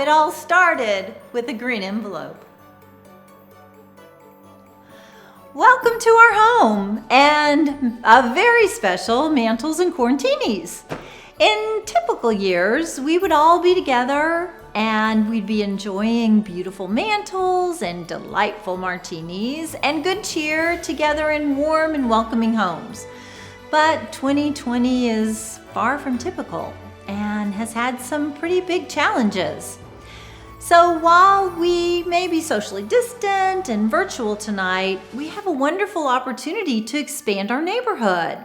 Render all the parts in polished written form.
it all started with a green envelope. Welcome to our home and a very special Mantels and Quarantinis. In typical years, we would all be together and we'd be enjoying beautiful mantels and delightful martinis and good cheer together in warm and welcoming homes. But 2020 is far from typical and has had some pretty big challenges. So while we may be socially distant and virtual tonight, we have a wonderful opportunity to expand our neighborhood.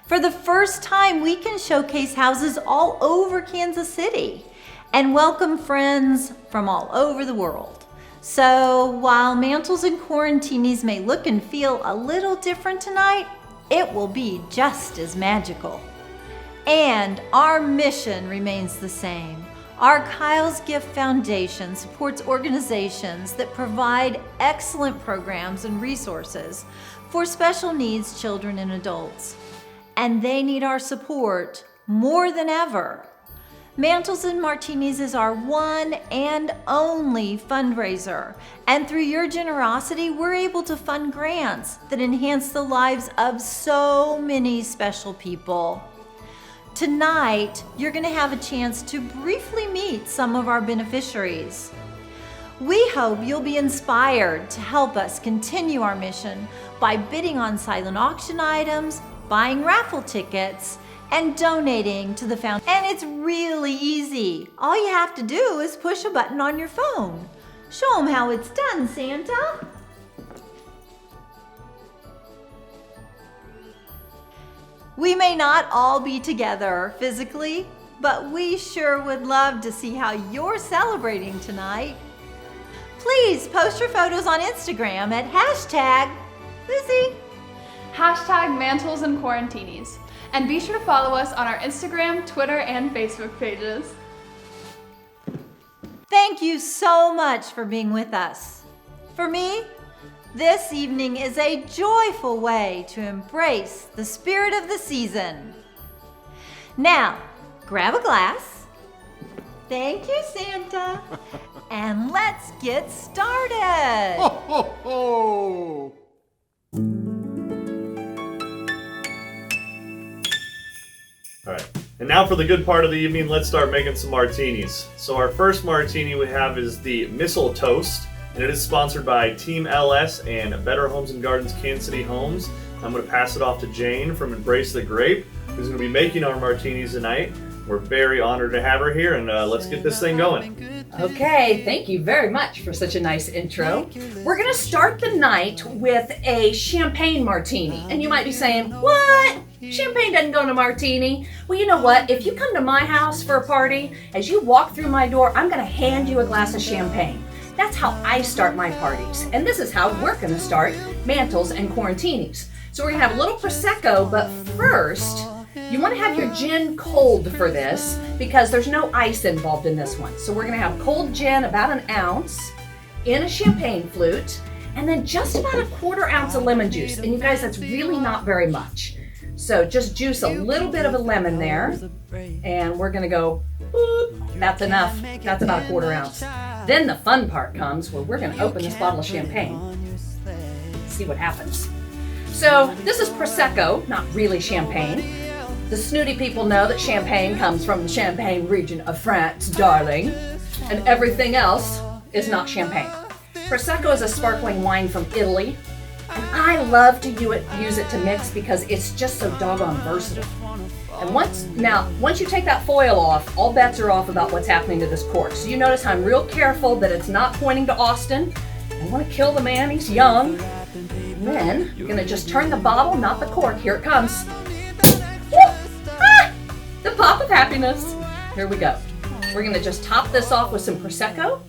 For the first time, we can showcase houses all over Kansas City and welcome friends from all over the world. So while Mantels and Quarantinis may look and feel a little different tonight, it will be just as magical. And our mission remains the same. Our Kyle's Gift Foundation supports organizations that provide excellent programs and resources for special needs children and adults. And they need our support more than ever. Mantels and Martinis is our one and only fundraiser. And through your generosity, we're able to fund grants that enhance the lives of so many special people. Tonight, you're going to have a chance to briefly meet some of our beneficiaries. We hope you'll be inspired to help us continue our mission by bidding on silent auction items, buying raffle tickets, and donating to the foundation. And it's really easy. All you have to do is push a button on your phone. Show them how it's done, Santa. We may not all be together physically, but we sure would love to see how you're celebrating tonight. Please post your photos on Instagram at #Lizzie. #Mantels and Quarantinis. And be sure to follow us on our Instagram, Twitter, and Facebook pages. Thank you so much for being with us. For me, this evening is a joyful way to embrace the spirit of the season. Now, grab a glass. Thank you, Santa. And let's get started. Ho, ho, ho! All right, and now for the good part of the evening, let's start making some martinis. So our first martini we have is the Missile Toast, and it is sponsored by Team LS and Better Homes and Gardens Kansas City Homes. I'm going to pass it off to Jane from Embrace the Grape, who's going to be making our martinis tonight. We're very honored to have her here, and let's get this thing going. Okay, thank you very much for such a nice intro. We're going to start the night with a champagne martini. And you might be saying, what? Champagne doesn't go in a martini. Well, you know what? If you come to my house for a party, as you walk through my door, I'm going to hand you a glass of champagne. That's how I start my parties. And this is how we're going to start Mantels and Quarantinis. So we're going to have a little Prosecco, but first, you want to have your gin cold for this because there's no ice involved in this one. So we're going to have cold gin, about an ounce, in a champagne flute, and then just about a 1/4 ounce of lemon juice. And you guys, that's really not very much. So just juice a little bit of a lemon there, and we're going to go, boop, that's enough. That's about a 1/4 ounce. Then the fun part comes where we're going to open this bottle of champagne. See what happens. So this is Prosecco, not really champagne. The snooty people know that champagne comes from the Champagne region of France, darling, and everything else is not champagne. Prosecco is a sparkling wine from Italy, and I love to use it to mix because it's just so doggone versatile. And once you take that foil off, all bets are off about what's happening to this cork. So you notice I'm real careful that it's not pointing to Austin. I want to kill the man, he's young. And then you're going to just turn the bottle, not the cork. Here it comes. The pop of happiness. Here we go. We're going to just top this off with some Prosecco.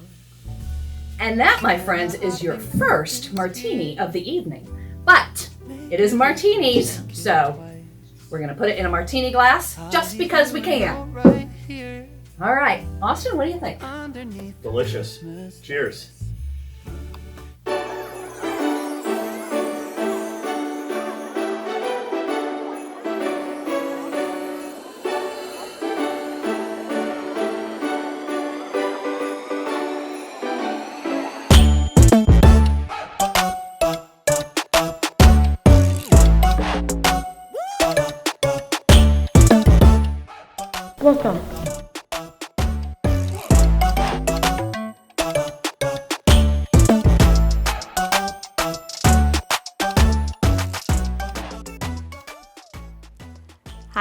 And that, my friends, is your first martini of the evening. But it is martinis, so we're going to put it in a martini glass just because we can. All right. Austin, what do you think? Delicious. Cheers.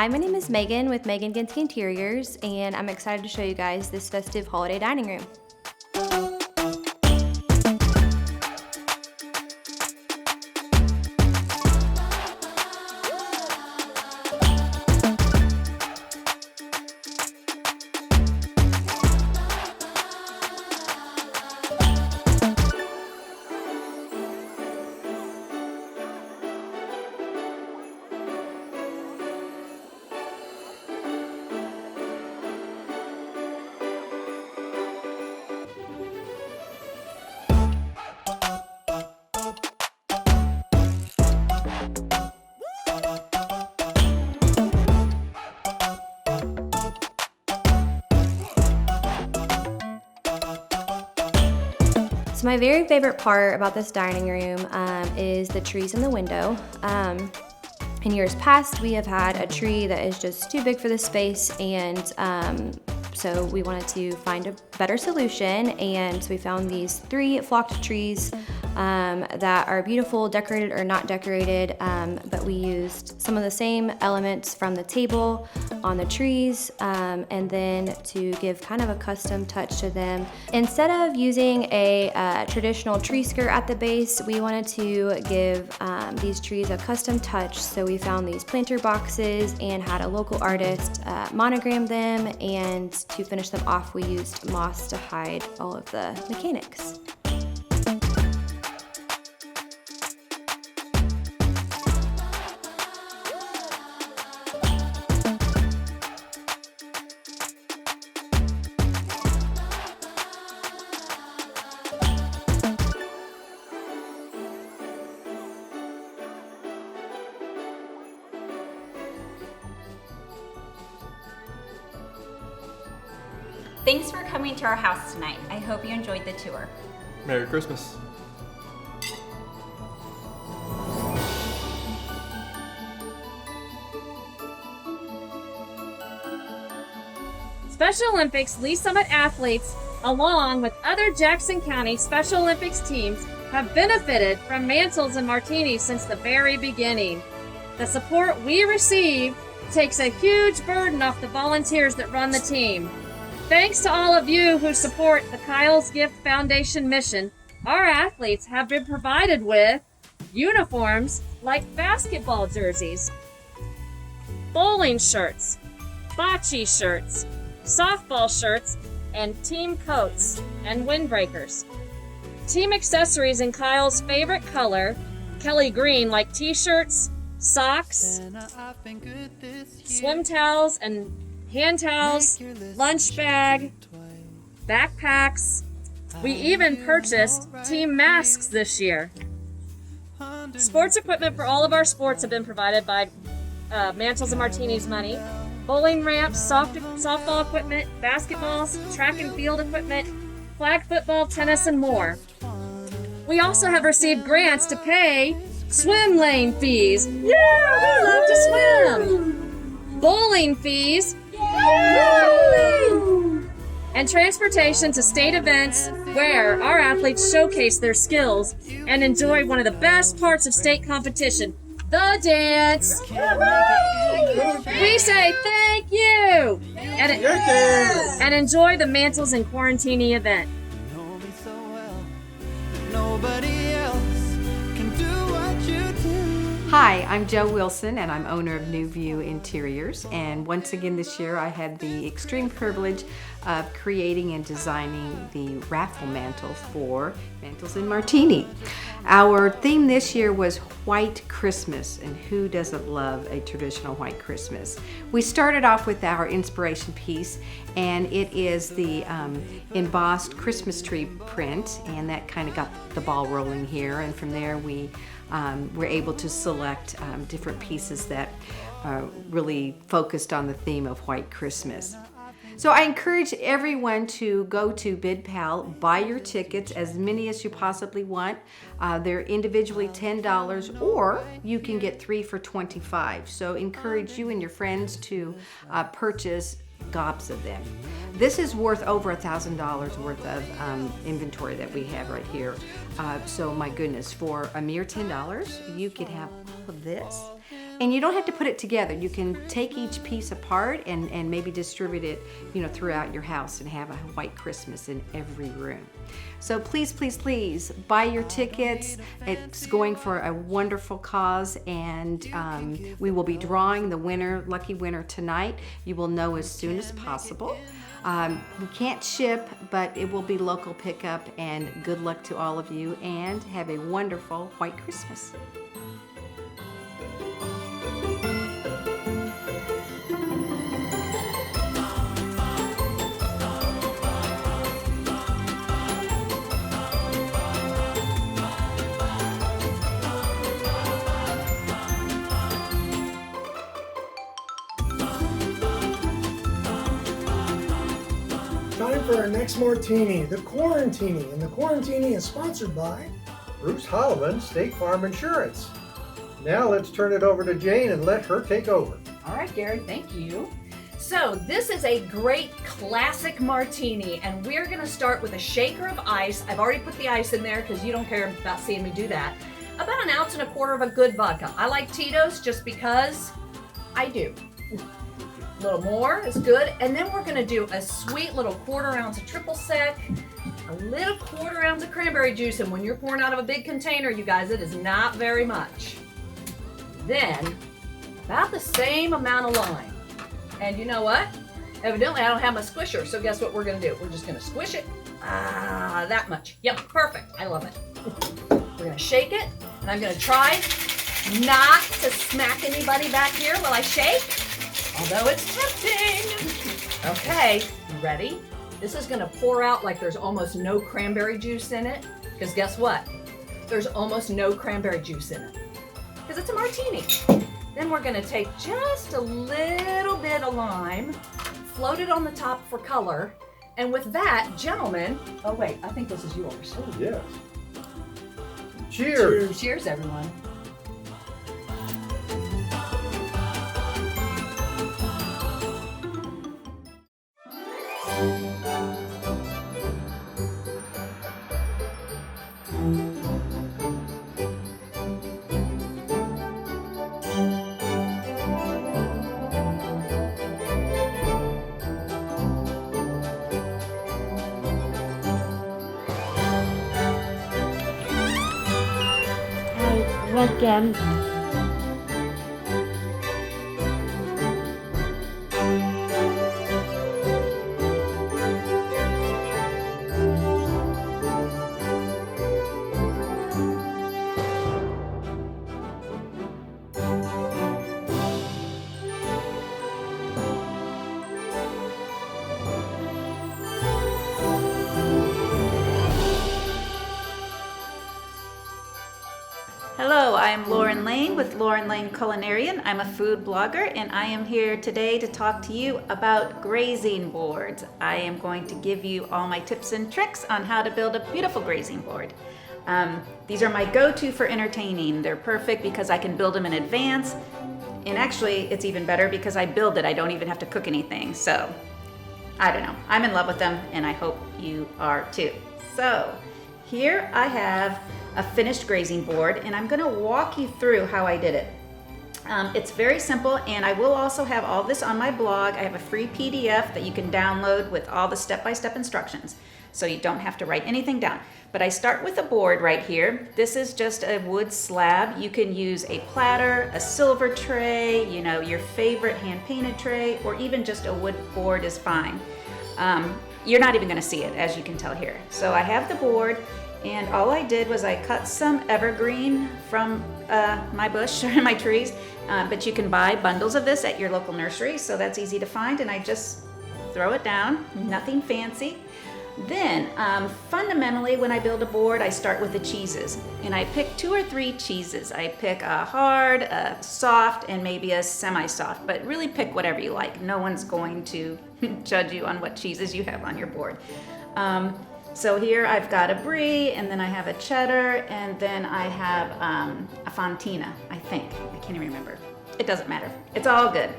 Hi, my name is Megan with Megan Ginsky Interiors, and I'm excited to show you guys this festive holiday dining room. So my very favorite part about this dining room is the trees in the window. In years past, we have had a tree that is just too big for the space, and so we wanted to find a better solution, and so we found these 3 flocked trees that are beautiful, decorated or not decorated, but we used some of the same elements from the table on the trees, and then to give kind of a custom touch to them. Instead of using a traditional tree skirt at the base, we wanted to give these trees a custom touch, so we found these planter boxes and had a local artist monogram them, and to finish them off we used moss to hide all of the mechanics. Thanks for coming to our house tonight. I hope you enjoyed the tour. Merry Christmas. Special Olympics Lee Summit athletes, along with other Jackson County Special Olympics teams, have benefited from Mantels and Martinis since the very beginning. The support we receive takes a huge burden off the volunteers that run the team. Thanks to all of you who support the Kyle's Gift Foundation mission, our athletes have been provided with uniforms like basketball jerseys, bowling shirts, bocce shirts, softball shirts, and team coats and windbreakers. Team accessories in Kyle's favorite color, Kelly green, like t-shirts, socks, swim towels and hand towels, lunch bag, backpacks. We even purchased team masks this year. Sports equipment for all of our sports have been provided by Mantels and Martinis money. Bowling ramps, softball equipment, basketballs, track and field equipment, flag football, tennis, and more. We also have received grants to pay swim lane fees. Yeah, we love to swim. Bowling fees. And transportation to state events where our athletes showcase their skills and enjoy one of the best parts of state competition, the dance. We say thank you and enjoy the Mantels and Quarantini event. Hi, I'm Jo Wilson, and I'm owner of New View Interiors. And once again this year, I had the extreme privilege of creating and designing the raffle mantle for Mantels and Martini. Our theme this year was White Christmas, and who doesn't love a traditional white Christmas? We started off with our inspiration piece, and it is the embossed Christmas tree print, and that kind of got the ball rolling here. And from there, we were able to select different pieces that really focused on the theme of White Christmas. So I encourage everyone to go to BidPal, buy your tickets, as many as you possibly want. They're individually $10, or you can get 3 for $25. So encourage you and your friends to purchase gobs of them. This is worth over $1,000 worth of inventory that we have right here. So my goodness, for a mere $10, you could have all of this. And you don't have to put it together. You can take each piece apart and maybe distribute it, throughout your house and have a white Christmas in every room. So please, please, please buy your tickets. It's going for a wonderful cause, and we will be drawing the lucky winner tonight. You will know as soon as possible. We can't ship, but it will be local pickup, and good luck to all of you, and have a wonderful white Christmas. Time for our next martini, the Quarantini. And the Quarantini is sponsored by Bruce Holloman, State Farm Insurance. Now let's turn it over to Jane and let her take over. All right, Gary, thank you. So this is a great classic martini, and we're gonna start with a shaker of ice. I've already put the ice in there because you don't care about seeing me do that. About 1.25 ounces of a good vodka. I like Tito's just because I do. A little more is good. And then we're gonna do a sweet little 1/4 ounce of triple sec, a little 1/4 ounce of cranberry juice, and when you're pouring out of a big container, you guys, it is not very much. Then, about the same amount of lime. And you know what? Evidently, I don't have my squisher, so guess what we're gonna do? We're just gonna squish it. That much. Yep, perfect. I love it. We're gonna shake it, and I'm gonna try not to smack anybody back here while I shake, although it's tempting. Okay, you ready? This is gonna pour out like there's almost no cranberry juice in it, because guess what? There's almost no cranberry juice in it, because it's a martini. Then we're gonna take just a little bit of lime, float it on the top for color, and with that, gentlemen, oh wait, I think this is yours. Oh, yes. Cheers. Cheers, everyone. Welcome. Hello, I am Lauren Lane with Lauren Lane Culinarian. I'm a food blogger, and I am here today to talk to you about grazing boards. I am going to give you all my tips and tricks on how to build a beautiful grazing board. These are my go-to for entertaining. They're perfect because I can build them in advance, and actually it's even better because I build it. I don't even have to cook anything. So I don't know, I'm in love with them, and I hope you are too. So here I have a finished grazing board, and I'm gonna walk you through how I did it. It's very simple, and I will also have all this on my blog. I have a free PDF that you can download with all the step-by-step instructions, so you don't have to write anything down. But I start with a board right here. This is just a wood slab. You can use a platter, a silver tray, your favorite hand-painted tray, or even just a wood board is fine. You're not even gonna see it, as you can tell here. So I have the board, and all I did was I cut some evergreen from my bush or my trees, but you can buy bundles of this at your local nursery, so that's easy to find, and I just throw it down, nothing fancy. Then, fundamentally, when I build a board, I start with the cheeses, and I pick 2 or 3 cheeses. I pick a hard, a soft, and maybe a semi-soft, but really pick whatever you like. No one's going to judge you on what cheeses you have on your board. So here I've got a brie, and then I have a cheddar, and then I have a fontina, I think. I can't even remember. It doesn't matter. It's all good.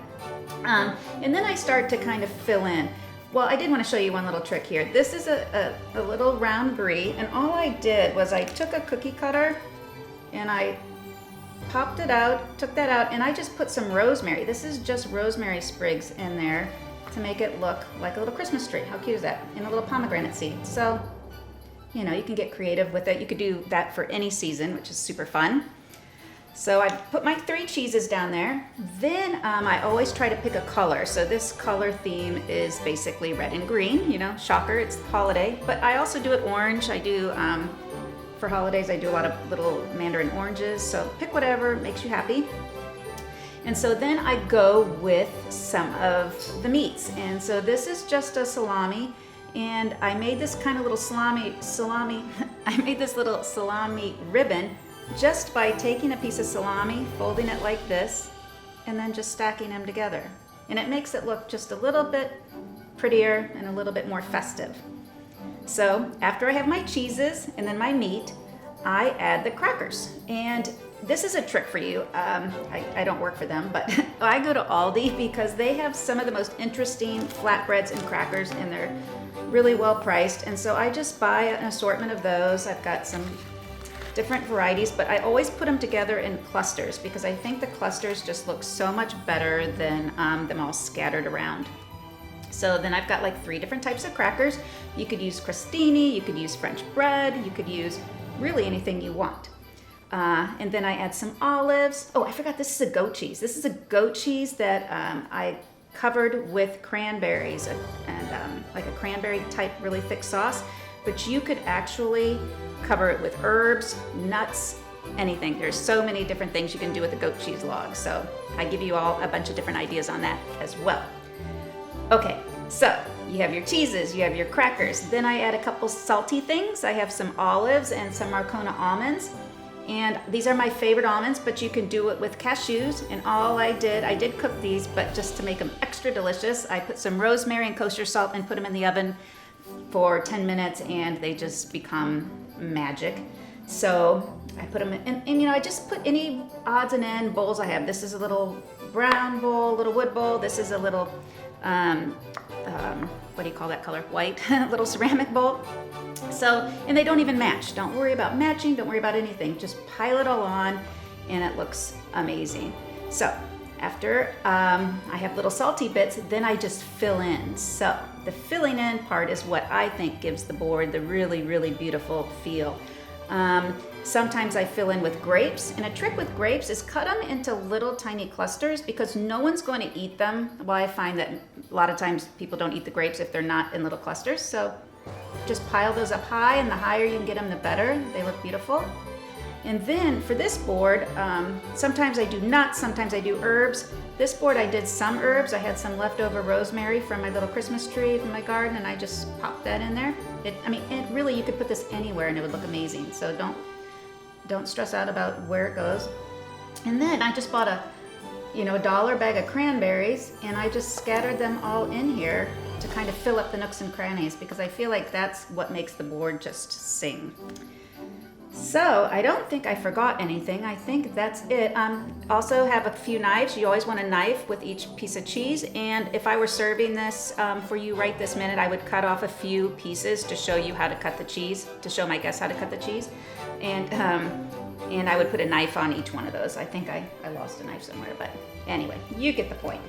And then I start to kind of fill in. Well, I did want to show you one little trick here. This is a little round brie, and all I did was I took a cookie cutter and I popped it out, took that out, and I just put some rosemary. This is just rosemary sprigs in there to make it look like a little Christmas tree. How cute is that? And a little pomegranate seed. So, you know, you can get creative with it. You could do that for any season, which is super fun. So I put my 3 cheeses down there. Then I always try to pick a color. So this color theme is basically red and green, you know, shocker, it's holiday. But I also do it orange. I do, for holidays, I do a lot of little mandarin oranges. So pick whatever makes you happy. And so then I go with some of the meats. And so this is just a salami. And I made this kind of little salami, I made this little salami ribbon just by taking a piece of salami, folding it like this, and then just stacking them together. And it makes it look just a little bit prettier and a little bit more festive. So after I have my cheeses and then my meat, I add the crackers. And this is a trick for you. I don't work for them, but I go to Aldi because they have some of the most interesting flatbreads and crackers, and they're really well priced. And so I just buy an assortment of those. I've got some different varieties, but I always put them together in clusters because I think the clusters just look so much better than them all scattered around. So then I've got like 3 different types of crackers. You could use crostini, you could use French bread, you could use really anything you want. And then I add some olives. Oh, I forgot, this is a goat cheese. This is a goat cheese that I covered with cranberries and like a cranberry type really thick sauce. But you could actually cover it with herbs, nuts, anything. There's so many different things you can do with a goat cheese log. So I give you all a bunch of different ideas on that as well. Okay, so you have your cheeses, you have your crackers. Then I add a couple salty things. I have some olives and some Marcona almonds. And these are my favorite almonds, but you can do it with cashews. And all I did cook these, but just to make them extra delicious, I put some rosemary and kosher salt and put them in the oven for 10 minutes, and they just become magic. So I put them in, and you know, I just put any odds and end bowls I have. This is a little brown bowl, little wood bowl. This is a little, what do you call that color? White, little ceramic bowl. So, and they don't even match. Don't worry about matching, don't worry about anything. Just pile it all on, and it looks amazing. So after I have little salty bits, then I just fill in. So the filling in part is what I think gives the board the really, really beautiful feel. Sometimes I fill in with grapes, and a trick with grapes is cut them into little tiny clusters because no one's going to eat them. Well, I find that a lot of times people don't eat the grapes if they're not in little clusters. So just pile those up high, and the higher you can get them, the better. They look beautiful. And then for this board, sometimes I do nuts, sometimes I do herbs. This board I did some herbs. I had some leftover rosemary from my little Christmas tree from my garden, and I just popped that in there. It really, you could put this anywhere and it would look amazing. So don't stress out about where it goes. And then I just bought a $1 bag of cranberries, and I just scattered them all in here to kind of fill up the nooks and crannies because I feel like that's what makes the board just sing. So I don't think I forgot anything. I think that's it. Also have a few knives. You always want a knife with each piece of cheese. And if I were serving this for you right this minute, I would cut off a few pieces to show you how to cut the cheese, to show my guests how to cut the cheese. And I would put a knife on each one of those. I think I lost a knife somewhere, but anyway, you get the point.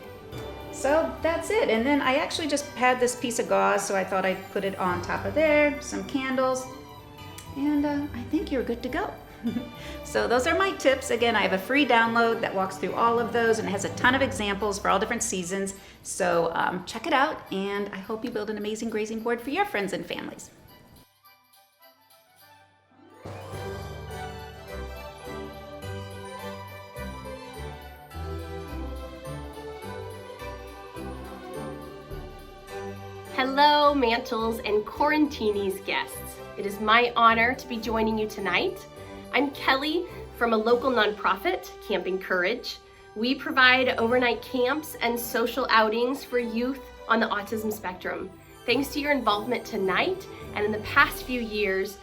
So that's it. And then I actually just had this piece of gauze, so I thought I'd put it on top of there, some candles, and I think you're good to go. So those are my tips. Again, I have a free download that walks through all of those and has a ton of examples for all different seasons. So check it out, and I hope you build an amazing grazing board for your friends and families. Hello, Mantels and Quarantinis guests. It is my honor to be joining you tonight. I'm Kelly from a local nonprofit, Camping Courage. We provide overnight camps and social outings for youth on the autism spectrum. Thanks to your involvement tonight and in the past few years,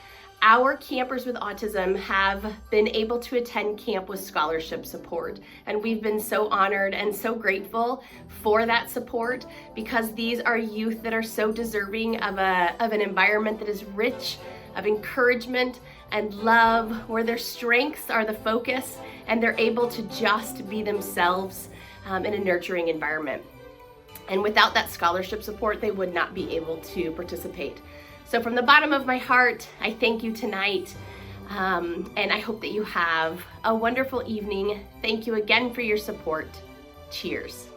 our campers with autism have been able to attend camp with scholarship support. And we've been so honored and so grateful for that support because these are youth that are so deserving of an environment that is rich of encouragement and love, where their strengths are the focus and they're able to just be themselves in a nurturing environment. And without that scholarship support, they would not be able to participate. So from the bottom of my heart, I thank you tonight. And I hope that you have a wonderful evening. Thank you again for your support. Cheers.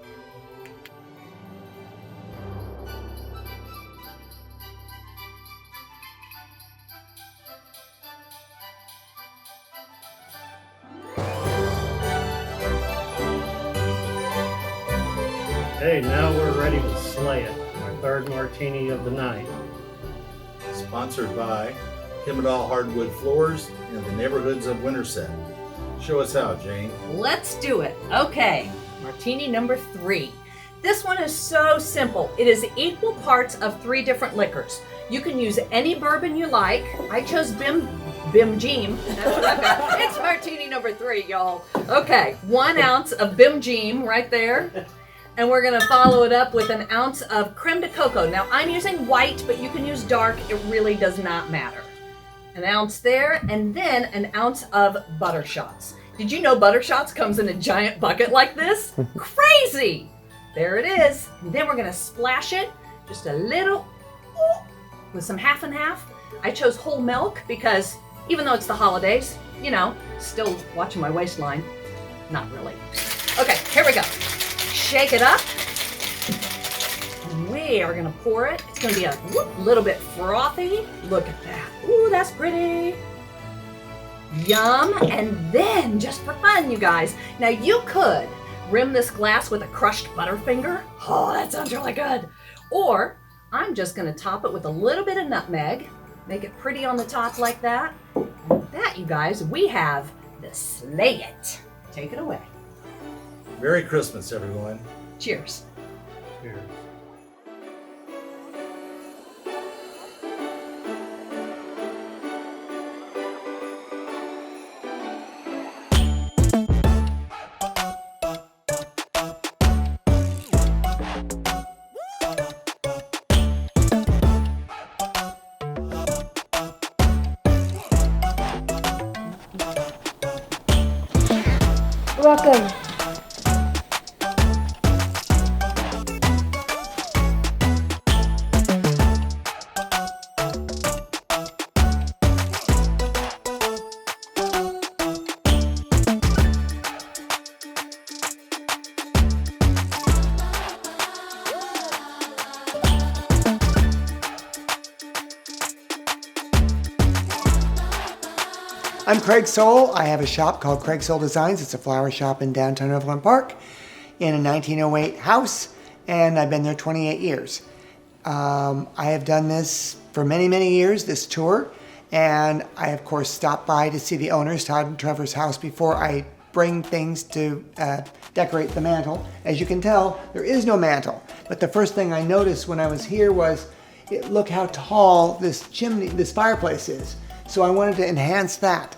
Okay, now we're ready to slay it. Our third martini of the night. Sponsored by Kimball Hardwood Floors and the Neighborhoods of Winterset. Show us how, Jane. Let's do it. Okay, martini number 3. This one is so simple. It is equal parts of 3 different liquors. You can use any bourbon you like. I chose Bim Jeam. That's what I've got. It's martini number 3, y'all. Okay, 1 ounce of Bim Jeam right there. And we're gonna follow it up with an ounce of creme de coco. Now I'm using white, but you can use dark. It really does not matter. An ounce there, and then an ounce of butter shots. Did you know butter shots comes in a giant bucket like this? Crazy! There it is. And then we're gonna splash it just a little with some half and half. I chose whole milk because even though it's the holidays, you know, still watching my waistline. Not really. Okay, here we go. Shake it up. We are gonna pour it. It's gonna be a little bit frothy. Look at that. Ooh, that's pretty. Yum. And then, just for fun, you guys, now you could rim this glass with a crushed Butterfinger. Oh, that sounds really good. Or I'm just gonna top it with a little bit of nutmeg. Make it pretty on the top like that. And with that, you guys, we have the Slay It. Take it away. Merry Christmas, everyone. Cheers. Cheers. Welcome. I'm Craig Soule. I have a shop called Craig Soule Designs. It's a flower shop in downtown Overland Park in a 1908 house, and I've been there 28 years. I have done this for many, many years, this tour, and I, of course, stopped by to see the owners, Todd and Trevor's house, before I bring things to decorate the mantle. As you can tell, there is no mantle, but the first thing I noticed when I was here was, look how tall this chimney, this fireplace is. So I wanted to enhance that.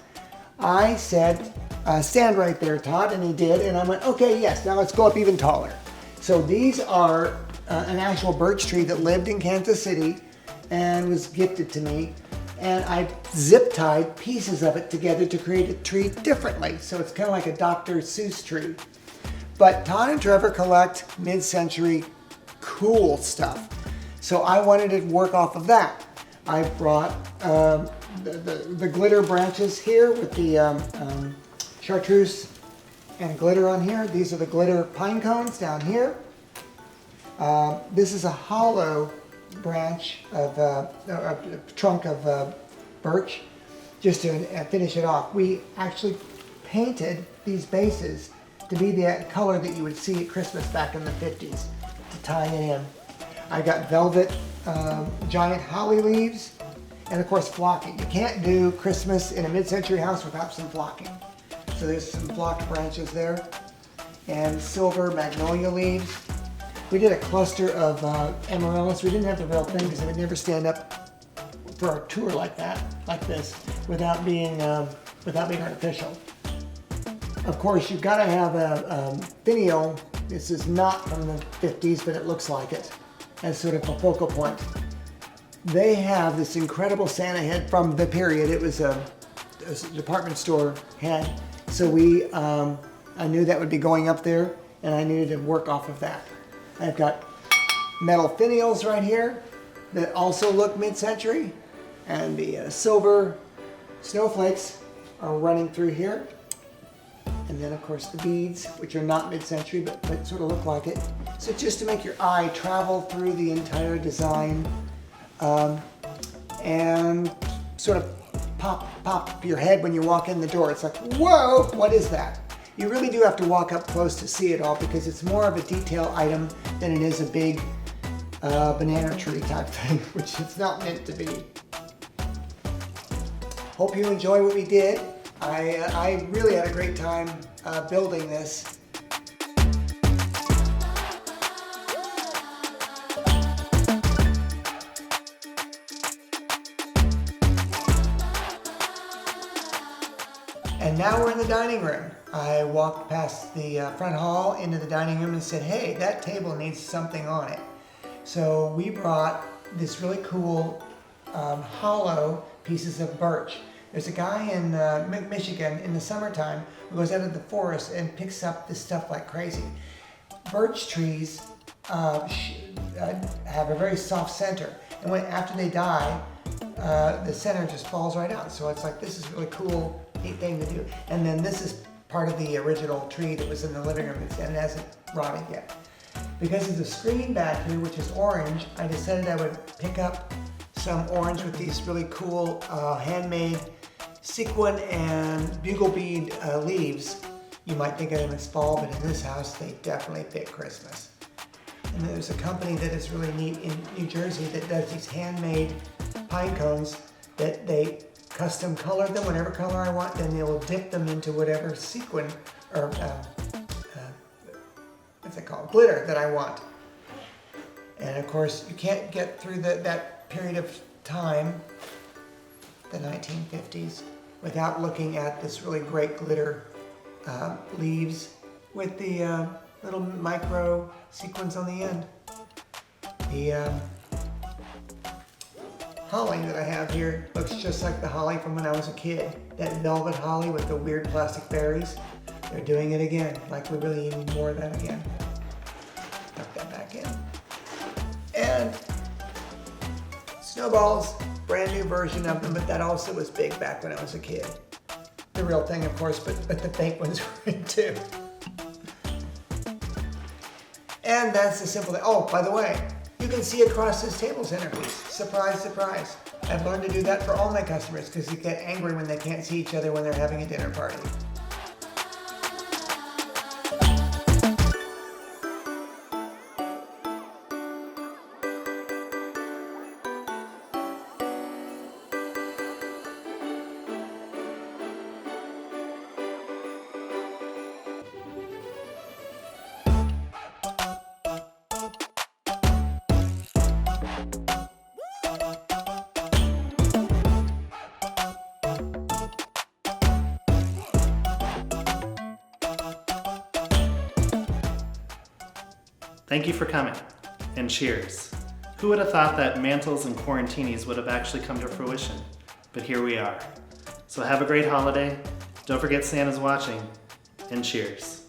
I said, stand right there, Todd, and he did, and I went, okay, yes, now let's go up even taller. So these are an actual birch tree that lived in Kansas City and was gifted to me, and I zip tied pieces of it together to create a tree differently. So it's kind of like a Dr. Seuss tree. But Todd and Trevor collect mid-century cool stuff. So I wanted to work off of that. I brought the glitter branches here with the chartreuse and glitter on here. These are the glitter pine cones down here. This is a hollow branch of a trunk of birch, just to finish it off. We actually painted these bases to be the color that you would see at Christmas back in the 50s to tie it in. I got velvet giant holly leaves, and of course flocking. You can't do Christmas in a mid-century house without some flocking. So there's some flocked branches there, and silver magnolia leaves. We did a cluster of amaryllis. We didn't have the real thing because it would never stand up for a tour like that, like this, without being artificial. Of course, you've got to have a finial. This is not from the 50s, but it looks like it, as sort of a focal point. they have this incredible Santa head from the period. It was a department store head. So I knew that would be going up there, and I needed to work off of that. I've got metal finials right here that also look mid-century, and the silver snowflakes are running through here. And then of course the beads, which are not mid-century, but sort of look like it. So just to make your eye travel through the entire design, and sort of pop your head when you walk in the door. It's like, whoa, what is that? You really do have to walk up close to see it all, because it's more of a detail item than it is a big banana tree type thing, which it's not meant to be. Hope you enjoy what we did. I really had a great time building this. And now we're in the dining room. I walked past the front hall into the dining room and said, hey, that table needs something on it. So we brought this really cool hollow pieces of birch. There's a guy in Michigan in the summertime who goes out of the forest and picks up this stuff like crazy. Birch trees have a very soft center, and after they die, the center just falls right out. So it's like, this is really cool, neat thing to do. And then this is part of the original tree that was in the living room, and it hasn't rotted yet. Because of the screen back here, which is orange, I decided I would pick up some orange with these really cool handmade sequin and bugle bead leaves. You might think of them as fall, but in this house, they definitely fit Christmas. And then there's a company that is really neat in New Jersey that does these handmade pine cones that they custom color them, whatever color I want, then they'll dip them into whatever sequin or what's it called, glitter that I want. And of course, you can't get through that period of time, the 1950s, without looking at this really great glitter leaves with the little micro sequins on the end. The holly that I have here looks just like the holly from when I was a kid. That velvet holly with the weird plastic berries. They're doing it again, like we really need more of that again. Tuck that back in. And snowballs, brand new version of them, but that also was big back when I was a kid. The real thing, of course, but the fake ones were in too. And that's the simple thing. Oh, by the way, you can see across this table centerpiece. Surprise, surprise. I've learned to do that for all my customers because they get angry when they can't see each other when they're having a dinner party. Thank you for coming, and cheers. Who would have thought that Mantels and Quarantinis would have actually come to fruition? But here we are. So have a great holiday, don't forget Santa's watching, and cheers.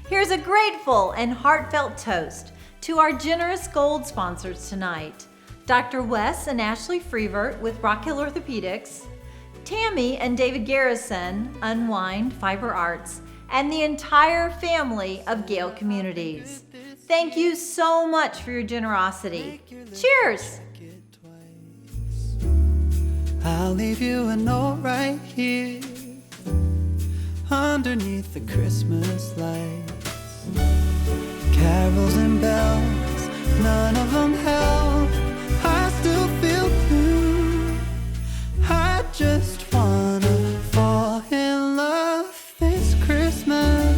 Here's a grateful and heartfelt toast to our generous gold sponsors tonight. Dr. Wes and Ashley Freevert with Rock Hill Orthopedics, Tammy and David Garrison, Unwind Fiber Arts, and the entire family of Gale Communities. Thank you so much for your generosity. Cheers! I'll leave you a note right here underneath the Christmas lights. Carols and bells, none of them help. I still feel blue. I just wanna fall in love this Christmas.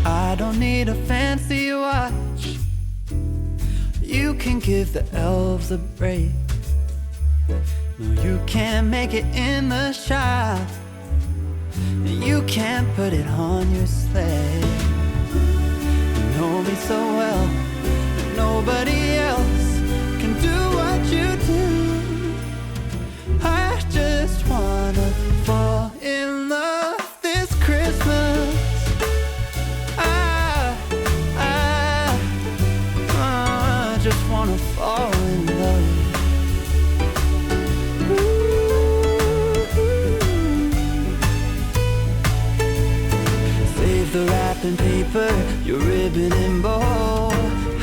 I don't need a fancy watch. You can give the elves a break. No, you can't make it in the shop. You can't put it on your sleigh. You know me so well, nobody else can do what you do. I just wanna fall in love this Christmas. I just wanna fall in love. Save the wrapping paper, your ribbon and bow.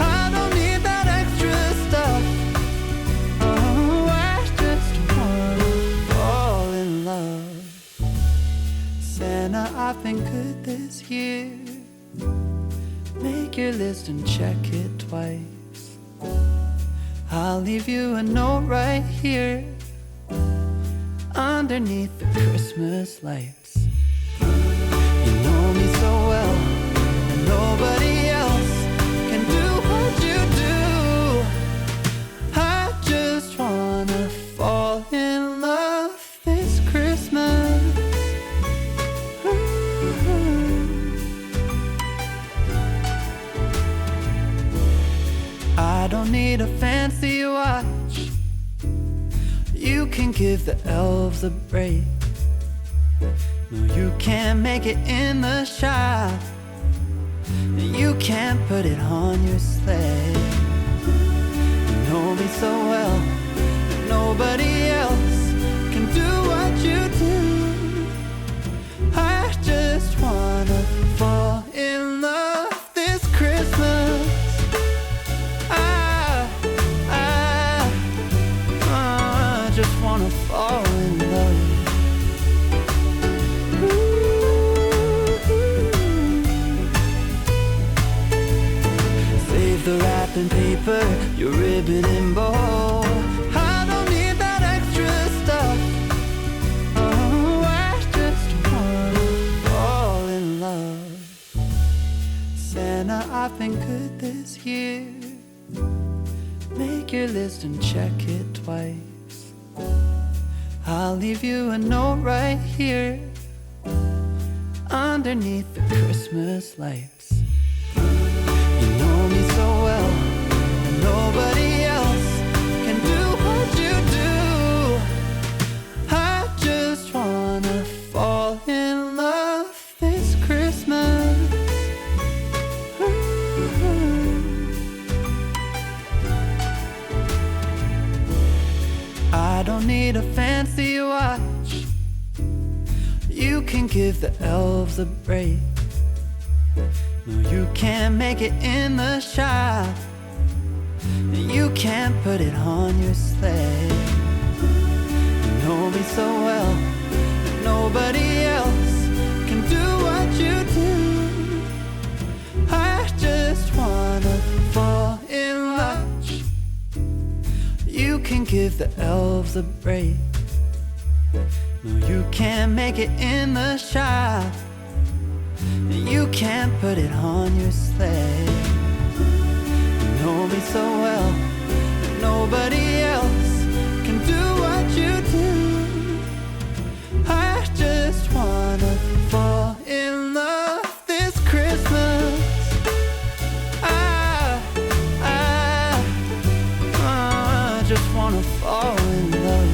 I don't need that extra stuff. Oh, I just wanna fall in love. Santa, I've been good this year. Make your list and check it twice. I'll leave you a note right here underneath the Christmas lights. You know me so well, and nobody else can do what you do. I just wanna fall in love this Christmas. I don't need a fancy watch. You can give the elves a break. No, you can't make it in the shop. You can't put it on your sleigh. You know me so well, nobody else can do what you do. I just wanna fall in love this Christmas. I just wanna fall in love. Save the wrapping paper, your ribbon and bow. I don't need that extra stuff. Oh, I just wanna fall in love. Santa, I've been good this year. Make your list and check it twice. I'll leave you a note right here underneath the Christmas lights. You know me so well, and nobody else can do what you do. I just wanna fall in love this Christmas. I don't need a fancy watch. You can give the elves a break. No, you can't make it in the shop. You can't put it on your sleigh. You know me so well, nobody else can do what you do. I just wanna fall in love. You can give the elves a break. No, you can't make it in the shop. You can't put it on your sleigh. You know me so well, nobody else can do what you do. I just wanna fall in love this Christmas. I just wanna fall in love.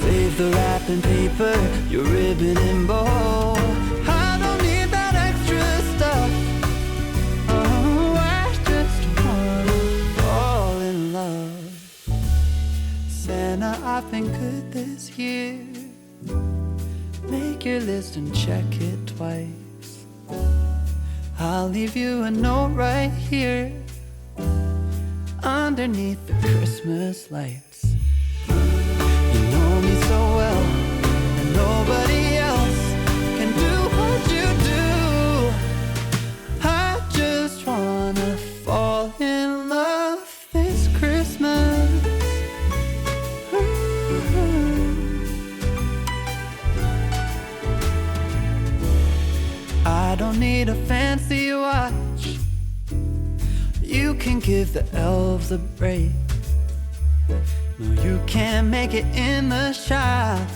Save the wrapping paper, your ribbon and bow. I don't need that extra stuff. Oh, I just wanna fall in love. Santa, I've been good this year. Make your list and check it twice. I'll leave you a note right here underneath the Christmas lights. You know me so well, and nobody else can do what you do. I just wanna fall in love this Christmas. fancy watch. You can give the elves a break. No, you can't make it in the shop.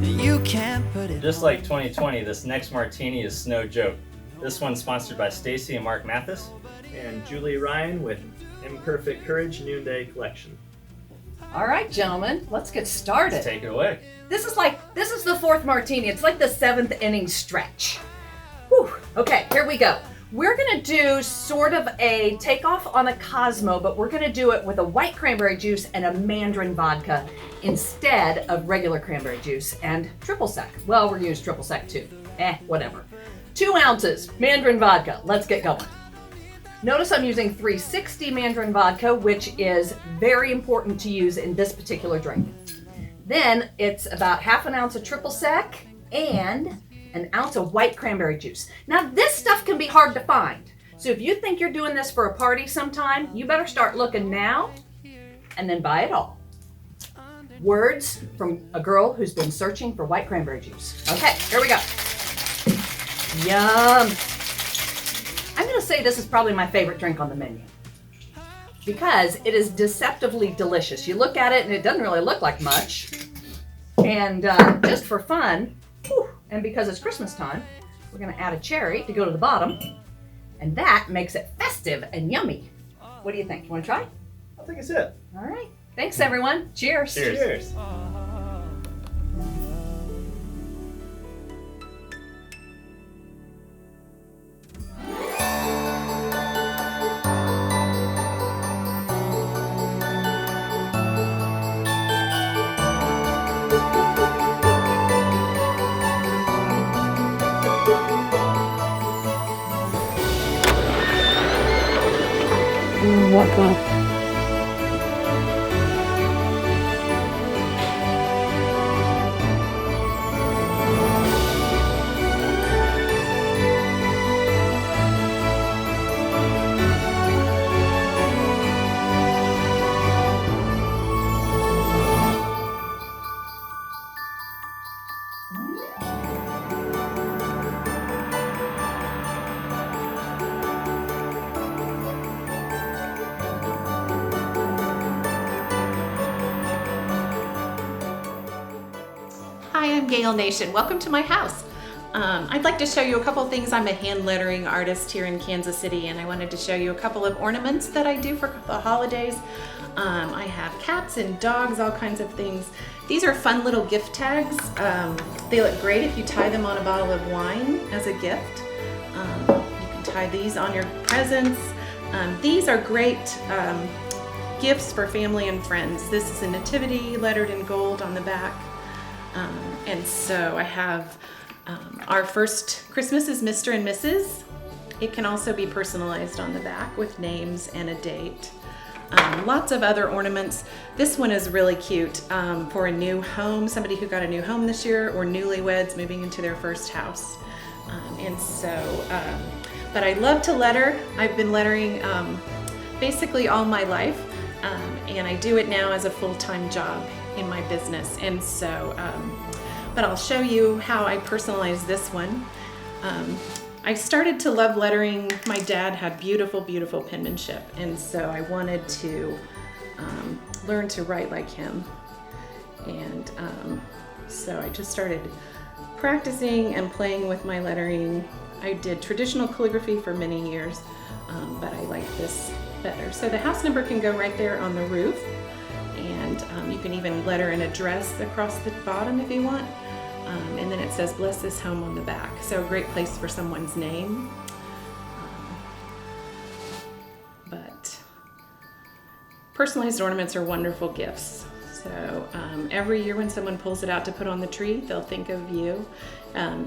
You can't put it. Just like 2020, this next martini is no joke. This one's sponsored by Stacy and Mark Mathis. And Julie Ryan with Imperfect Courage Noonday Collection. All right, gentlemen, let's get started. Let's take it away. This is the fourth martini. It's like the 7th inning stretch. Whew. Okay, here we go. We're gonna do sort of a takeoff on a Cosmo, but we're gonna do it with a white cranberry juice and a mandarin vodka instead of regular cranberry juice and triple sec. Well, we're gonna use triple sec too. Whatever. 2 ounces mandarin vodka. Let's get going. Notice I'm using 360 mandarin vodka, which is very important to use in this particular drink. Then it's about half an ounce of triple sec and an ounce of white cranberry juice. Now this stuff can be hard to find. So if you think you're doing this for a party sometime, you better start looking now and then buy it all. Words from a girl who's been searching for white cranberry juice. Okay, here we go. Yum. I'm gonna say this is probably my favorite drink on the menu because it is deceptively delicious. You look at it and it doesn't really look like much. And just for fun, and because it's Christmas time, we're gonna add a cherry to go to the bottom, and that makes it festive and yummy. What do you think? You wanna try? I'll take a sip. All right. Thanks, everyone. Cheers. Cheers. Cheers. Hi, I'm Gail Nation. Welcome to my house. I'd like to show you a couple things. I'm a hand lettering artist here in Kansas City, and I wanted to show you a couple of ornaments that I do for the holidays. I have cats and dogs, all kinds of things. These are fun little gift tags. They look great if you tie them on a bottle of wine as a gift. You can tie these on your presents. These are great gifts for family and friends. This is a nativity lettered in gold on the back. And so I have our first Christmas is Mr. and Mrs. It can also be personalized on the back with names and a date. Lots of other ornaments. This one is really cute for a new home, somebody who got a new home this year, or newlyweds moving into their first house. But I love to letter. I've been lettering basically all my life, and I do it now as a full-time job in my business. And so, but I'll show you how I personalize this one. I started to love lettering. My dad had beautiful, beautiful penmanship, and so I wanted to learn to write like him. And so I just started practicing and playing with my lettering. I did traditional calligraphy for many years, but I like this better. So the house number can go right there on the roof, and you can even letter an address across the bottom if you want. And then it says bless this home on the back. So a great place for someone's name. But personalized ornaments are wonderful gifts. So every year when someone pulls it out to put on the tree, they'll think of you.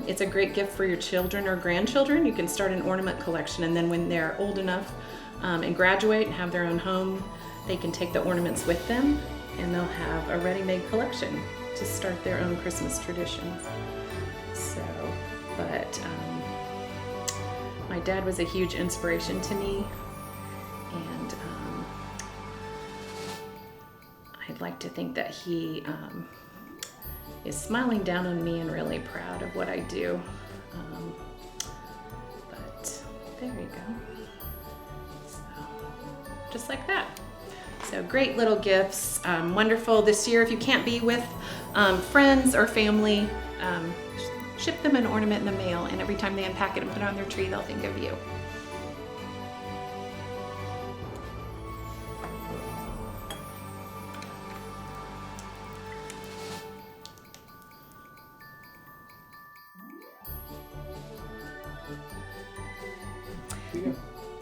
It's a great gift for your children or grandchildren. You can start an ornament collection, and then when they're old enough and graduate and have their own home, they can take the ornaments with them, and they'll have a ready-made collection to start their own Christmas traditions. So, but my dad was a huge inspiration to me, and I'd like to think that he is smiling down on me and really proud of what I do. There you go. So, just like that. So great little gifts, wonderful this year. If you can't be with friends or family, ship them an ornament in the mail, and every time they unpack it and put it on their tree, they'll think of you.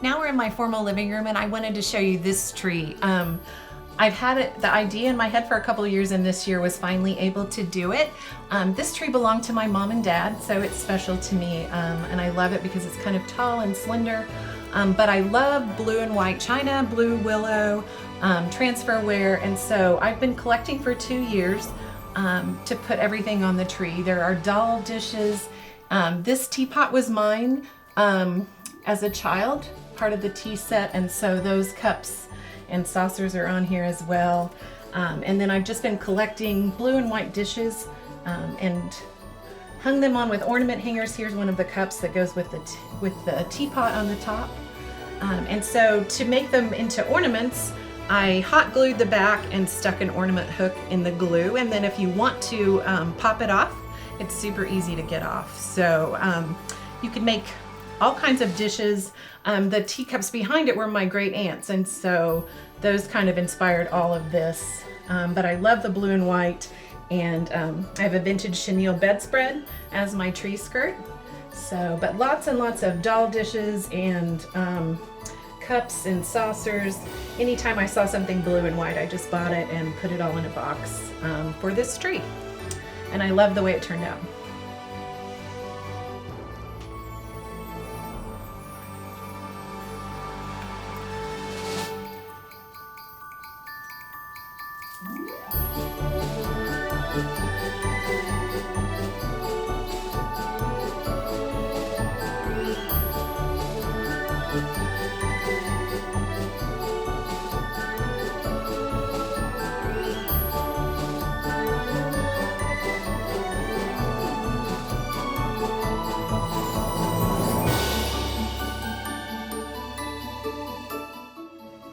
Now we're in my formal living room, and I wanted to show you this tree. I've had the idea in my head for a couple of years, and this year was finally able to do it. This tree belonged to my mom and dad, so it's special to me, and I love it because it's kind of tall and slender. But I love blue and white china, blue willow, transferware, and so I've been collecting for 2 years to put everything on the tree. There are doll dishes. This teapot was mine as a child, part of the tea set, and so those cups and saucers are on here as well. And then I've just been collecting blue and white dishes and hung them on with ornament hangers. Here's one of the cups that goes with the teapot on the top. And so to make them into ornaments, I hot glued the back and stuck an ornament hook in the glue. And then if you want to pop it off, it's super easy to get off. So you can make all kinds of dishes. The teacups behind it were my great aunts, and so those kind of inspired all of this. But I love the blue and white, and I have a vintage chenille bedspread as my tree skirt. So, but lots and lots of doll dishes and cups and saucers. Anytime I saw something blue and white, I just bought it and put it all in a box for this tree. And I love the way it turned out.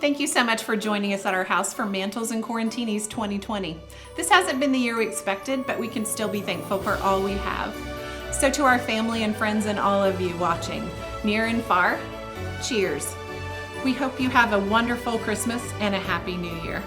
Thank you so much for joining us at our house for Mantels Quarantinis 2020. This hasn't been the year we expected, but we can still be thankful for all we have. So to our family and friends and all of you watching, near and far, cheers. We hope you have a wonderful Christmas and a Happy New Year.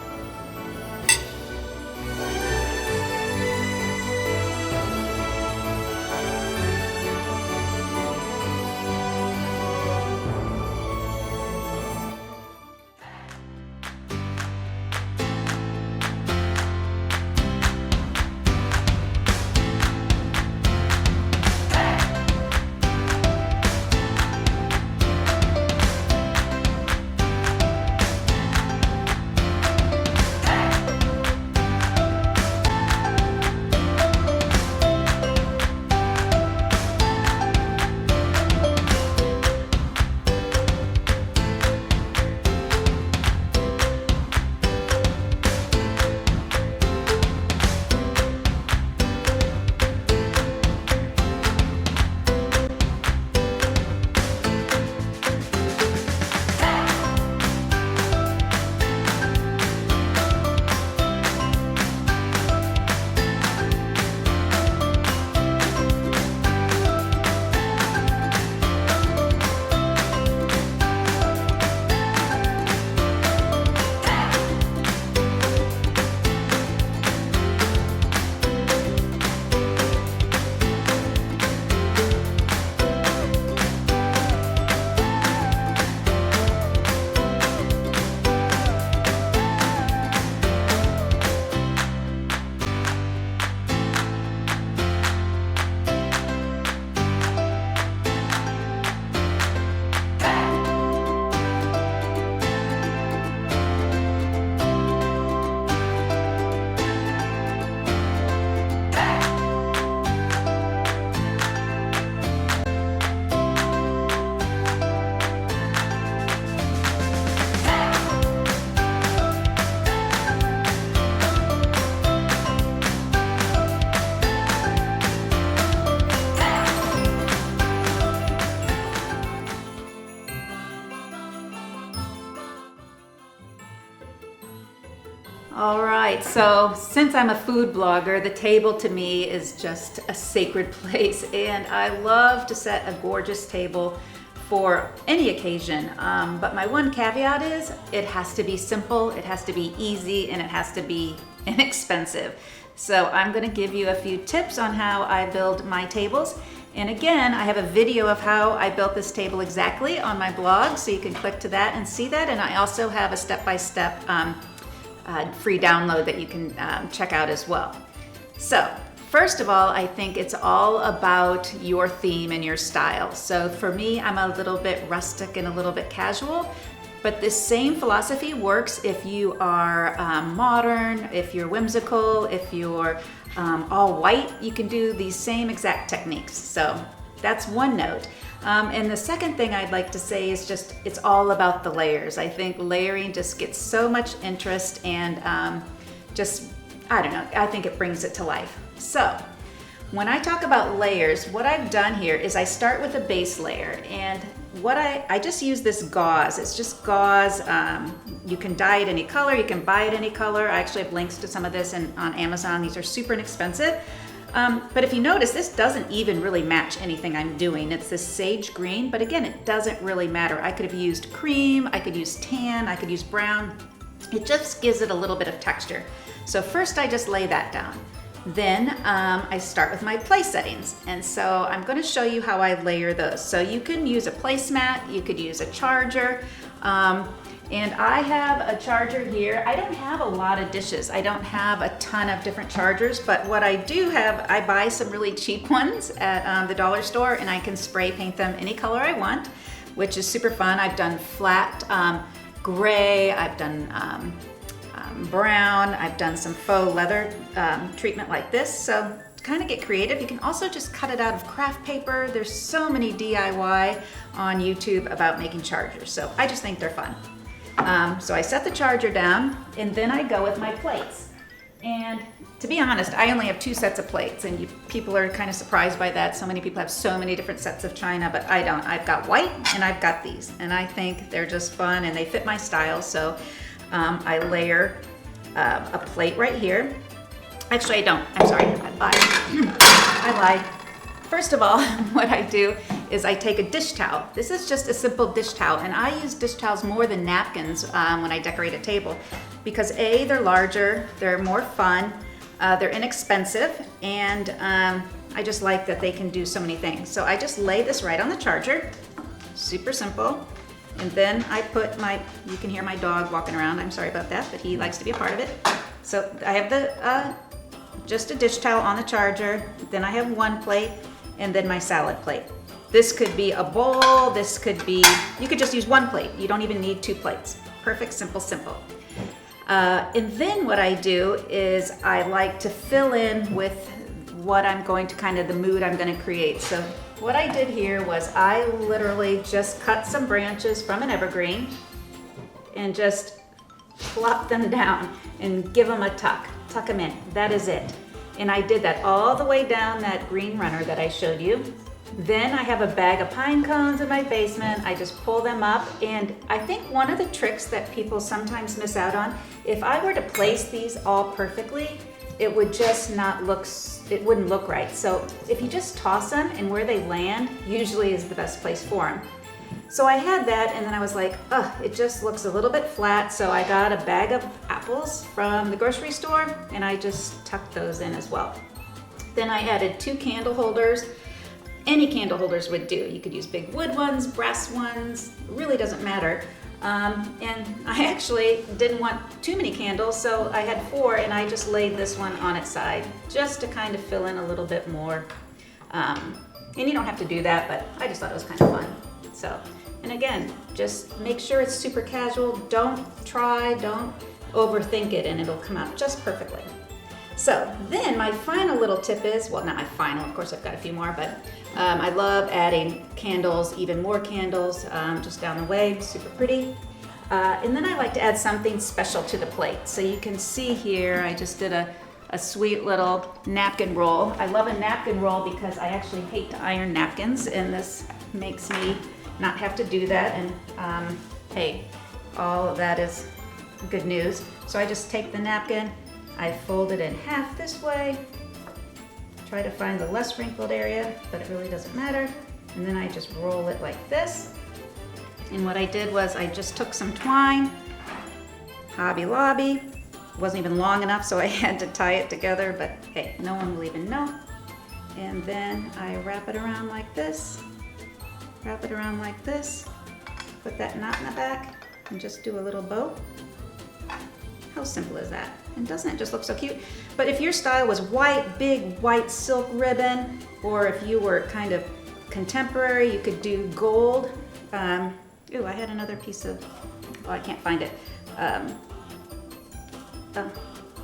All right, so since I'm a food blogger, the table to me is just a sacred place, and I love to set a gorgeous table for any occasion. But my one caveat is it has to be simple, it has to be easy, and it has to be inexpensive. So I'm going to give you a few tips on how I build my tables. And again, I have a video of how I built this table exactly on my blog, so you can click to that and see that. And I also have a step-by-step free download that you can check out as well. So first of all, I think it's all about your theme and your style. So for me, I'm a little bit rustic and a little bit casual, but this same philosophy works if you are modern, if you're whimsical, if you're all white. You can do these same exact techniques. So that's one note. And the second thing I'd like to say is just, it's all about the layers. I think layering just gets so much interest and I don't know, I think it brings it to life. So when I talk about layers, what I've done here is I start with a base layer, and what I just use this gauze. It's just gauze. You can dye it any color, you can buy it any color. I actually have links to some of this on Amazon. These are super inexpensive. But if you notice, this doesn't even really match anything I'm doing. It's this sage green, but again, it doesn't really matter. I could have used cream, I could use tan, I could use brown. It just gives it a little bit of texture. So first I just lay that down. Then I start with my place settings. And so I'm going to show you how I layer those. So you can use a placemat, you could use a charger. And I have a charger here. I don't have a lot of dishes. I don't have a ton of different chargers, but what I do have, I buy some really cheap ones at the dollar store, and I can spray paint them any color I want, which is super fun. I've done flat gray, I've done brown, I've done some faux leather treatment like this. So to kind of get creative, you can also just cut it out of craft paper. There's so many DIY on YouTube about making chargers, so I just think they're fun. So I set the charger down, and then I go with my plates. And to be honest, I only have 2 sets of plates, and people are kind of surprised by that. So many people have so many different sets of china, but I don't. I've got white and I've got these, and I think they're just fun and they fit my style. So I layer a plate right here. Actually, I don't. I'm sorry. I lied. I lied. First of all, what I do is I take a dish towel. This is just a simple dish towel, and I use dish towels more than napkins when I decorate a table because A, they're larger, they're more fun, they're inexpensive, and I just like that they can do so many things. So I just lay this right on the charger, super simple, and then I put you can hear my dog walking around, I'm sorry about that, but he likes to be a part of it. So I have just a dish towel on the charger, then I have one plate, and then my salad plate. This could be a bowl, this could be, you could just use one plate. You don't even need 2 plates. Perfect, simple, simple. And then what I do is I like to fill in with what I'm going to the mood I'm going to create. So what I did here was I literally just cut some branches from an evergreen and just plop them down and give them a tuck them in. That is it. And I did that all the way down that green runner that I showed you. Then I have a bag of pine cones in my basement. I just pull them up, and I think one of the tricks that people sometimes miss out on, if I were to place these all perfectly, it would just not look, it wouldn't look right. So if you just toss them, and where they land usually is the best place for them. So I had that, and then I was like, it just looks a little bit flat, so I got a bag of apples from the grocery store, and I just tucked those in as well. Then I added 2 candle holders. Any candle holders would do. You could use big wood ones, brass ones, it really doesn't matter. And I actually didn't want too many candles, so I had 4, and I just laid this one on its side, just to kind of fill in a little bit more. And you don't have to do that, but I just thought it was kind of fun. So, and again, just make sure it's super casual. Don't overthink it, and it'll come out just perfectly. So then my final little tip is, well, not my final, of course I've got a few more, but I love adding candles, even more candles, just down the way, super pretty. And then I like to add something special to the plate. So you can see here, I just did a sweet little napkin roll. I love a napkin roll because I actually hate to iron napkins, and this makes me not have to do that. And hey, all of that is good news. So I just take the napkin, I fold it in half this way, try to find the less wrinkled area, but it really doesn't matter. And then I just roll it like this. And what I did was I just took some twine, Hobby Lobby, wasn't even long enough, so I had to tie it together, but hey, no one will even know. And then I wrap it around like this, wrap it around like this, put that knot in the back, and just do a little bow. How simple is that? And doesn't it just look so cute? But if your style was white, big white silk ribbon, or if you were kind of contemporary, you could do gold. Ooh, I had another piece of, oh, I can't find it.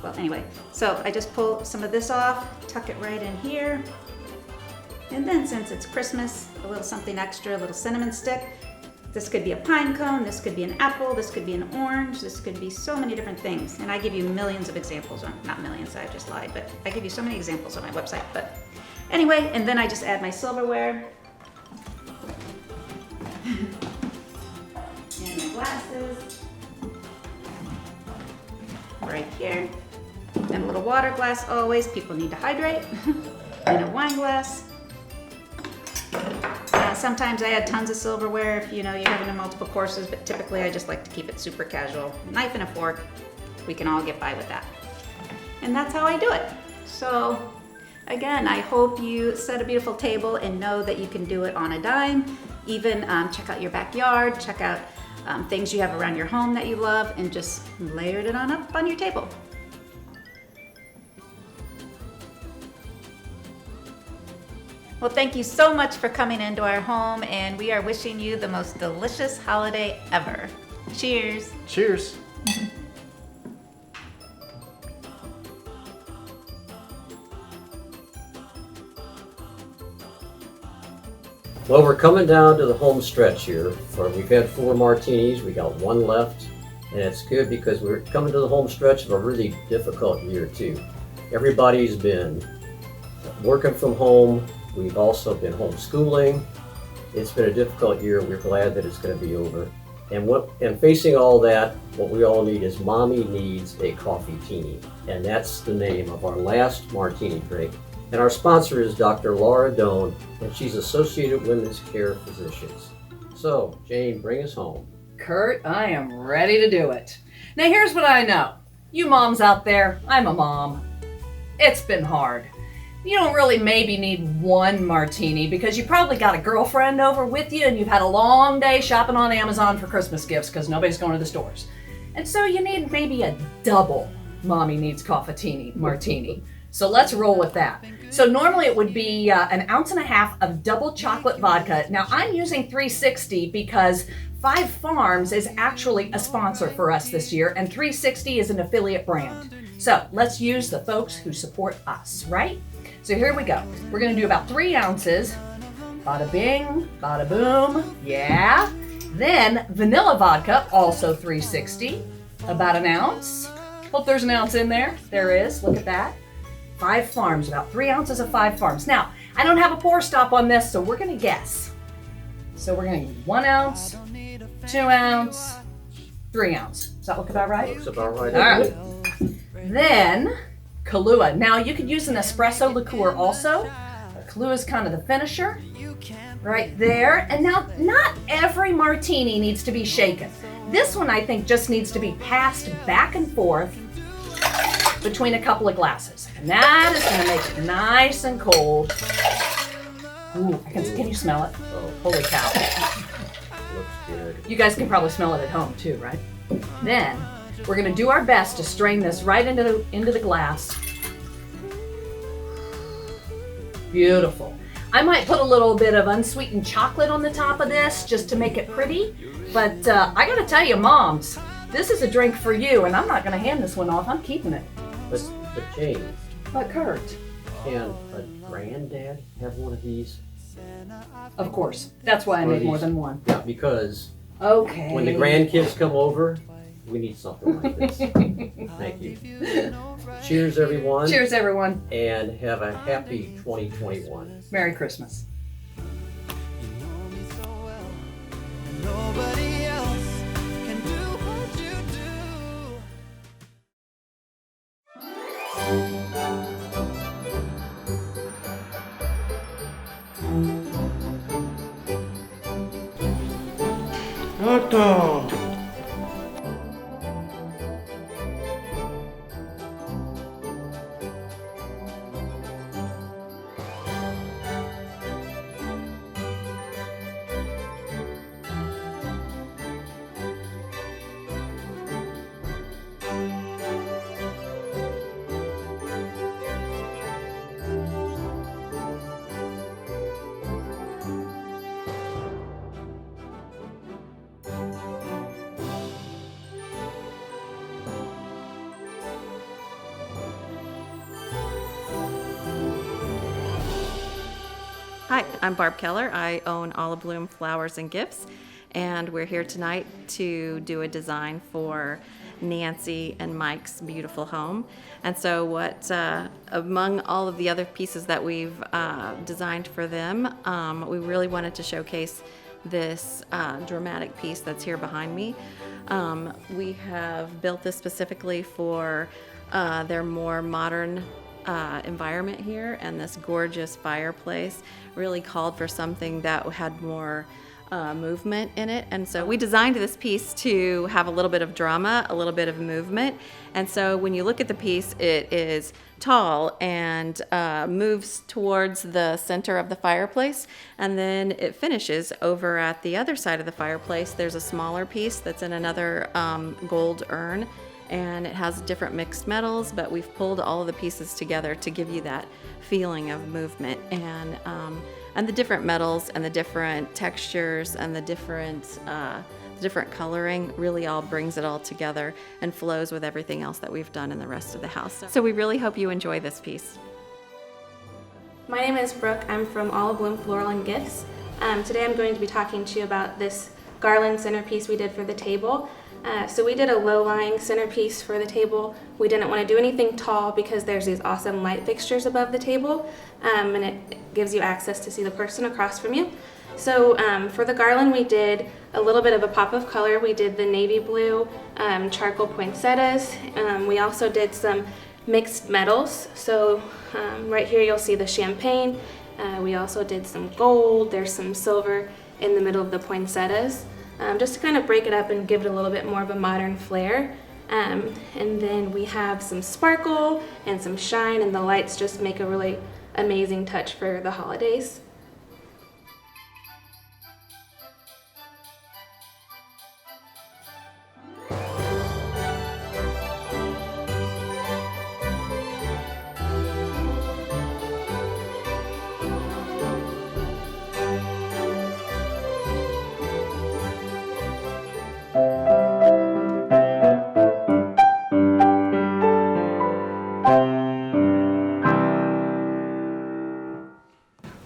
Well, anyway, so I just pull some of this off, tuck it right in here. And then since it's Christmas, a little something extra, a little cinnamon stick. This could be a pine cone, this could be an apple, this could be an orange, this could be so many different things. And I give you millions of examples, not millions, I just lied, but I give you so many examples on my website. But anyway, and then I just add my silverware. And my glasses. Right here. And a little water glass always, people need to hydrate. And a wine glass. Sometimes I add tons of silverware if you're having multiple courses, but typically I just like to keep it super casual. A knife and a fork, we can all get by with that. And that's how I do it. So again, I hope you set a beautiful table and know that you can do it on a dime. Even check out your backyard, check out things you have around your home that you love, and just layered it on up on your table. Well, thank you so much for coming into our home, and we are wishing you the most delicious holiday ever. Cheers. Cheers. Well, we're coming down to the home stretch here. We've had 4 martinis, we got 1 left, and it's good because we're coming to the home stretch of a really difficult year too. Everybody's been working from home. We've also been homeschooling. It's been a difficult year. We're glad that it's going to be over. And facing all that, what we all need is Mommy Needs a Coffee Teeny. And that's the name of our last martini drink. And our sponsor is Dr. Laura Doan, and she's Associated Women's Care Physicians. So, Jane, bring us home. Kurt, I am ready to do it. Now here's what I know. You moms out there, I'm a mom. It's been hard. You don't really maybe need 1 martini because you probably got a girlfriend over with you and you've had a long day shopping on Amazon for Christmas gifts because nobody's going to the stores. And so you need maybe a double Mommy Needs Coffee martini. So let's roll with that. So normally it would be 1.5 ounces of double chocolate vodka. Now I'm using 360 because Five Farms is actually a sponsor for us this year, and 360 is an affiliate brand. So let's use the folks who support us, right? So here we go. We're gonna do about 3 ounces. Bada bing, bada boom, yeah. Then vanilla vodka, also 360, about 1 ounce. Hope there's 1 ounce in there. There is, look at that. Five Farms, about 3 ounces of Five Farms. Now, I don't have a pour stop on this, so we're gonna guess. So we're gonna do 1 ounce, 2 ounce, 3 ounce. Does that look about right? Looks about right. All right. Then, Kahlua. Now, you could use an espresso liqueur also. Kahlua is kind of the finisher. Right there. And now, not every martini needs to be shaken. This one, I think, just needs to be passed back and forth between a couple of glasses. And that is going to make it nice and cold. Ooh, can you smell it? Oh, holy cow. Looks good. You guys can probably smell it at home too, right? Then, we're going to do our best to strain this right into the glass. Beautiful. I might put a little bit of unsweetened chocolate on the top of this just to make it pretty. But I got to tell you, moms, this is a drink for you, and I'm not going to hand this one off. I'm keeping it. But Jane. But Kurt. Can a granddad have one of these? Of course. That's why I made more than one. Yeah, because okay. When the grandkids come over, we need something like this. Thank you. Cheers, everyone. Cheers, everyone. And have a happy 2021. Merry Christmas. Nobody else can do what you do. Otto. Hi, I'm Barb Keller. I own All Bloom Flowers and Gifts, and we're here tonight to do a design for Nancy and Mike's beautiful home. And so among all of the other pieces that we've designed for them, we really wanted to showcase this dramatic piece that's here behind me. We have built this specifically for their more modern environment here, and this gorgeous fireplace really called for something that had more movement in it. And so we designed this piece to have a little bit of drama, a little bit of movement. And so when you look at the piece, it is tall and moves towards the center of the fireplace, and then it finishes over at the other side of the fireplace. There's a smaller piece that's in another gold urn, and it has different mixed metals, but we've pulled all of the pieces together to give you that feeling of movement, and the different metals and the different textures and the different coloring really all brings it all together and flows with everything else that we've done in the rest of the house. So we really hope you enjoy this piece. My name is Brooke. I'm from All Bloom Floral and Gifts. Today I'm going to be talking to you about this garland centerpiece we did for the table. So we did a low-lying centerpiece for the table. We didn't want to do anything tall because there's these awesome light fixtures above the table, and it gives you access to see the person across from you. So for the garland, we did a little bit of a pop of color. We did the navy blue charcoal poinsettias. We also did some mixed metals. So right here you'll see the champagne. We also did some gold. There's some silver in the middle of the poinsettias. Just to kind of break it up and give it a little bit more of a modern flair. And then we have some sparkle and some shine, and the lights just make a really amazing touch for the holidays.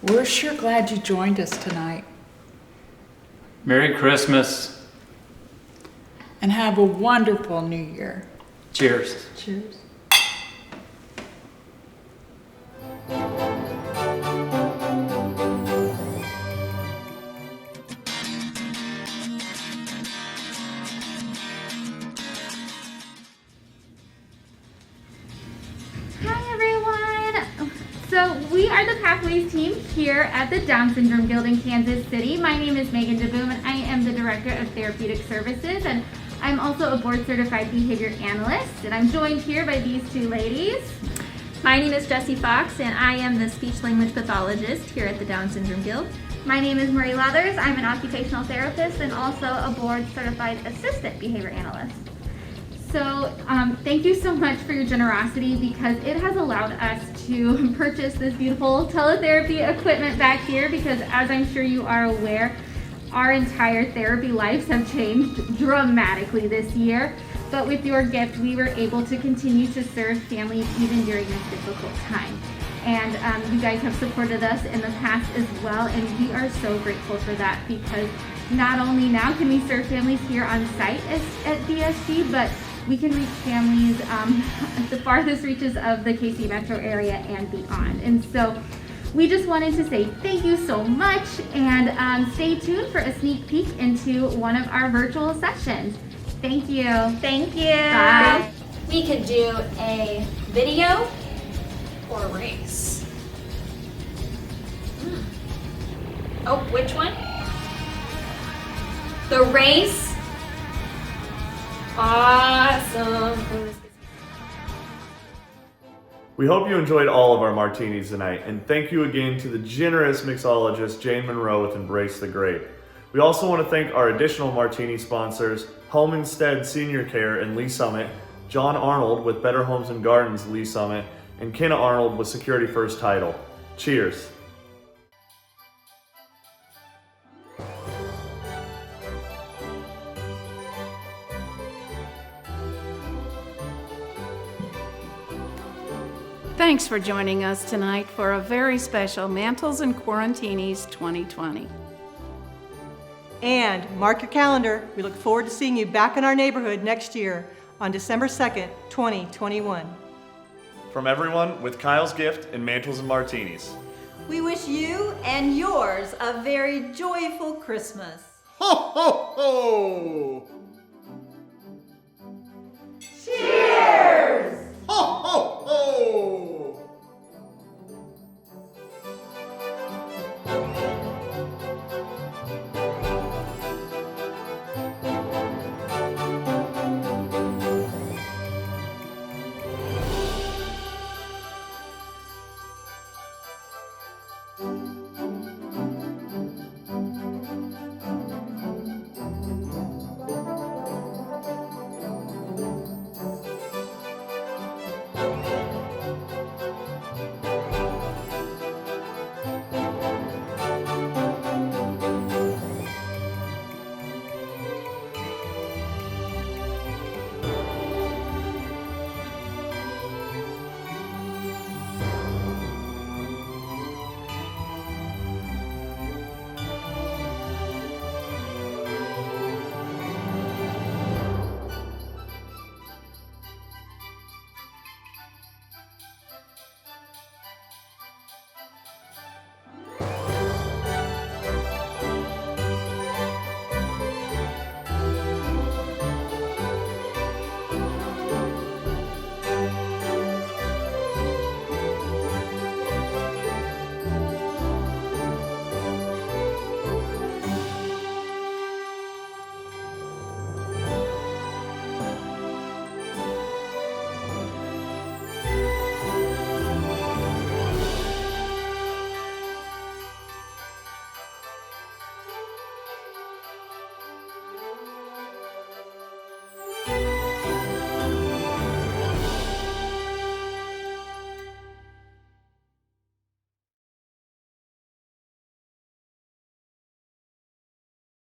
We're sure glad you joined us tonight. Merry Christmas. And have a wonderful New Year. Cheers. Cheers. So we are the Pathways team here at the Down Syndrome Guild in Kansas City. My name is Megan DeBoom, and I am the Director of Therapeutic Services, and I'm also a board-certified behavior analyst, and I'm joined here by these two ladies. My name is Jessie Fox, and I am the speech-language pathologist here at the Down Syndrome Guild. My name is Marie Leathers. I'm an occupational therapist and also a board-certified assistant behavior analyst. So thank you so much for your generosity, because it has allowed us to purchase this beautiful teletherapy equipment back here, because as I'm sure you are aware, our entire therapy lives have changed dramatically this year. But with your gift, we were able to continue to serve families even during this difficult time. And you guys have supported us in the past as well, and we are so grateful for that, because not only now can we serve families here on site at DSG, but we can reach families at the farthest reaches of the KC metro area and beyond. And so we just wanted to say thank you so much, and stay tuned for a sneak peek into one of our virtual sessions. Thank you. Thank you. Bye. We could do a video or a race. Oh, which one? The race. Awesome. We hope you enjoyed all of our martinis tonight, and thank you again to the generous mixologist Jane Monroe with Embrace the Grape. We also want to thank our additional martini sponsors, Home Instead Senior Care in Lee Summit, John Arnold with Better Homes and Gardens Lee Summit, and Kenna Arnold with Security First Title. Cheers. Thanks for joining us tonight for a very special Mantels Quarantinis 2020. And mark your calendar, we look forward to seeing you back in our neighborhood next year on December 2nd, 2021. From everyone with Kyle's Gift and Mantels and Martinis. We wish you and yours a very joyful Christmas. Ho, ho, ho!